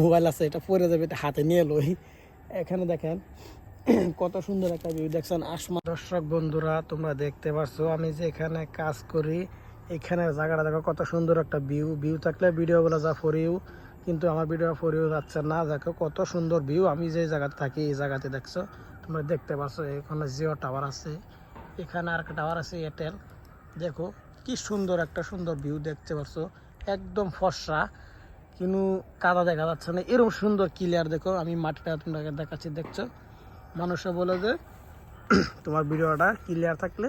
Mobile আছে এটা পড়ে যাবে, এটা হাতে নিয়ে লই। এখানে দেখেন কত সুন্দর একটা ভিউ দেখছেন আসমান। দর্শক বন্ধুরা তোমরা দেখতে পাচ্ছ আমি যে এখানে কাজ করি, এখানে জায়গাটা দেখো কত সুন্দর একটা ভিউ থাকলে ভিডিওগুলো যা ফরিও, কিন্তু আমার ভিডিও ফরিও যাচ্ছে না। দেখো কত সুন্দর ভিউ, আমি যে জায়গাতে থাকি এই জায়গাতে দেখছো তোমরা দেখতে পাচ্ছ। এখানে জিও টাওয়ার আছে, এখানে আর একটা টাওয়ার আছে এয়ারটেল। দেখো কি সুন্দর একটা সুন্দর ভিউ দেখতে পাচ্ছ, একদম ফর্সা, কিন্তু কাদা দেখা যাচ্ছে না, এরকম সুন্দর ক্লিয়ার। দেখো আমি মাটিটা তোমাকে দেখাচ্ছি, দেখছো মানুষে বলে যে তোমার ভিডিওটা ক্লিয়ার থাকলে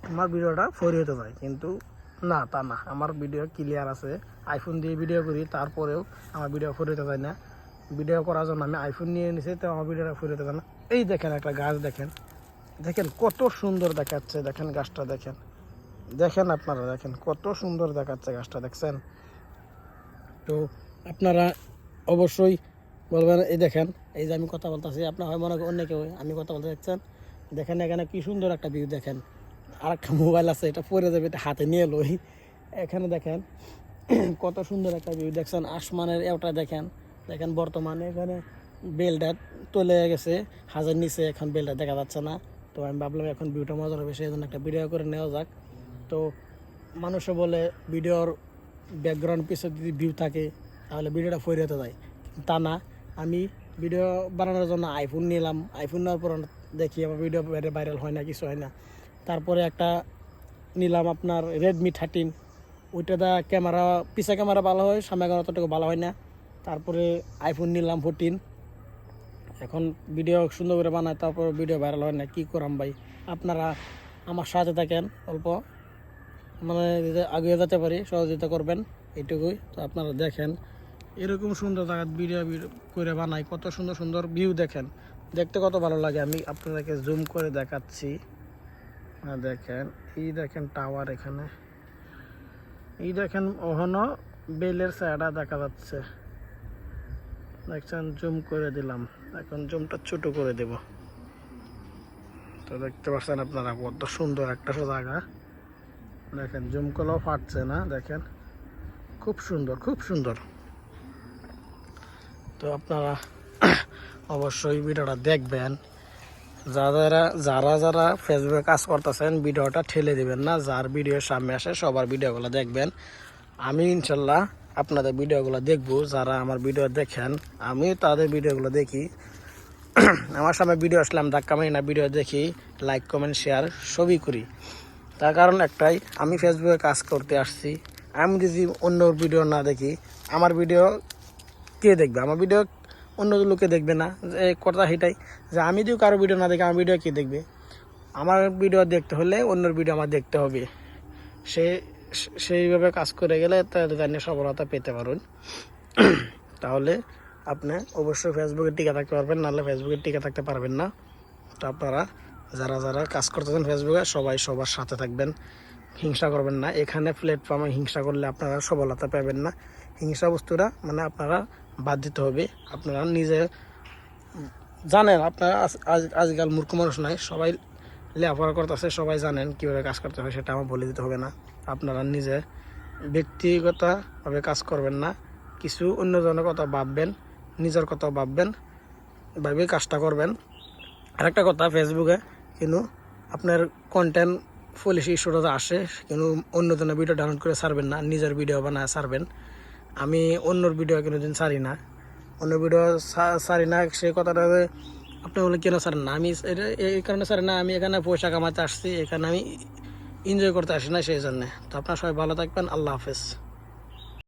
তোমার ভিডিওটা ফরি হতে যায়, কিন্তু না, তা না, আমার ভিডিও ক্লিয়ার আছে। আইফোন দিয়ে ভিডিও করি তারপরেও আমার ভিডিও ফরি হতে যায় না। ভিডিও করার জন্য আমি আইফোন নিয়ে নিছি, তো আমার ভিডিওটা ফরি হতে যায় না। এই দেখেন একটা গাছ, দেখেন দেখেন কত সুন্দর দেখাচ্ছে, দেখেন গাছটা দেখেন, দেখেন আপনারা দেখেন কত সুন্দর দেখাচ্ছে গাছটা, দেখছেন? তো আপনারা অবশ্যই বলবেন। এই দেখেন, এই যে আমি কথা বলতেছি, আপনার হয় মনে অন্য কেউ আমি কথা বলতে দেখছেন, দেখেন এখানে কি সুন্দর একটা ভিউ। দেখেন আর একটা মোবাইল আছে এটা পড়ে যাবে, এটা হাতে নিয়ে লই। এখানে দেখেন কত সুন্দর একটা ভিউ দেখছেন আসমানের এওটা। দেখেন দেখেন বর্তমানে এখানে বেলটা চলে গেছে হাজার নিচে, এখন বেলটা দেখা যাচ্ছে না। তো আমি ভাবলাম এখন ভিউটা মজা হবে, সেই জন্য একটা ভিডিও করে নেওয়া যাক। তো মানুষে বলে ভিডিওর ব্যাকগ্রাউন্ড পিছনে যদি ভিউ থাকে তাহলে ভিডিওটা ফরি হতে যায়, তা না। আমি ভিডিও বানানোর জন্য আইফোন নিলাম, আইফোন নেওয়ার পর দেখি আমার ভিডিও ভাইরাল হয় না, কিছু হয় না। তারপরে একটা নিলাম আপনার রেডমি 13, ওইটা ক্যামেরা পিছা ক্যামেরা ভালো হয়, সামনে ক্যামেরা অতটুকু ভালো হয় না। তারপরে আইফোন নিলাম 14, এখন ভিডিও সুন্দর করে বানায়, তারপর ভিডিও ভাইরাল হয় না, কী করাম ভাই। আপনারা আমার সাথে থাকেন, অল্প মানে আগে যেতে পারি, সহযোগিতা করবেন, এইটুকুই। তো আপনারা দেখেন এরকম সুন্দর জায়গা ভিডিও করে বানাই, কত সুন্দর সুন্দর ভিউ দেখেন, দেখতে কত ভালো লাগে। আমি আপনাদেরকে জুম করে দেখাচ্ছি, দেখেন এই দেখেন টাওয়ার, এখানে এই দেখেন ওখানে বেলের ছায়াটা দেখা যাচ্ছে, দেখছেন? জুম করে দিলাম, এখন জুমটা ছোট করে দেব। তো দেখতে পাচ্ছেন আপনারা কত সুন্দর একটা জায়গা, দেখেন জুম করলেও ফাটছে না, দেখেন খুব সুন্দর, খুব সুন্দর। তো আপনারা অবশ্যই ভিডিওটা দেখবেন। যারা যারা ফেসবুকে কাজ করতেছেন ভিডিওটা ঠেলে দিবেন না, যার ভিডিও সামনে আসে সবার ভিডিওগুলো দেখবেন। আমি ইনশাল্লাহ আপনাদের ভিডিওগুলো দেখবো, যারা আমার ভিডিও দেখেন আমি তাদের ভিডিওগুলো দেখি। আমার সামনে ভিডিও আসলে আমি ধাক্কা মারি না, ভিডিও দেখি, লাইক কমেন্ট শেয়ার সবই করি। তার কারণ একটাই, আমি ফেসবুকে কাজ করতে আসছি, আমি যদি অন্য ভিডিও না দেখি আমার ভিডিও কে দেখবে? আমার ভিডিও অন্য লোকে দেখবে না, এই কথা সেটাই যে আমি যদি কারো ভিডিও না দেখি আমার ভিডিও কে দেখবে? আমার ভিডিও দেখতে হলে অন্যর ভিডিও আমার দেখতে হবে। সেইভাবে কাজ করে গেলে তাদের সফলতা পেতে পারুন। তাহলে আপনি অবশ্যই ফেসবুকে টিকে থাকতে পারবেন, নাহলে ফেসবুকে টিকে থাকতে পারবেন না। তো আপনারা যারা কাজ করতেছেন ফেসবুকে সবাই সবার সাথে থাকবেন, হিংসা করবেন না। এখানে প্ল্যাটফর্মে হিংসা করলে আপনারা সফলতা পাবেন না। হিংসা বস্তুটা মানে আপনারা বাদ দিতে হবে। আপনারা নিজে জানেন, আপনারা আজকাল মূর্খ মানুষ নাই, সবাই লেখাপড়া করতেছে, সবাই জানেন কীভাবে কাজ করতে হয়, সেটা আমার বলে দিতে হবে না। আপনারা নিজে ব্যক্তিগতভাবে কাজ করবেন না, কিছু অন্যজনের কথা ভাববেন, নিজের কথা ভাববেন, ভাবে কাজটা করবেন। আরেকটা কথা, ফেসবুকে কিন্তু আপনার কন্টেন্ট পলিসি ইস্যুটা আসে, কিন্তু অন্যজনের ভিডিও ডাউনলোড করে ছাড়বেন না, নিজের ভিডিও বানায় ছাড়বেন। আমি অন্যর ভিডিও কোনোদিন ছাড়ি না, অন্য ভিডিও ছাড়ি না। সেই কথাটা আপনি বলে কেন ছাড়েন না? আমি এই কারণে ছাড়ি না, আমি এখানে পয়সা কামাতে আসছি, এখানে আমি এনজয় করতে আসি না, সেই জন্যে। তো আপনারা সবাই ভালো থাকবেন, আল্লাহ হাফেজ।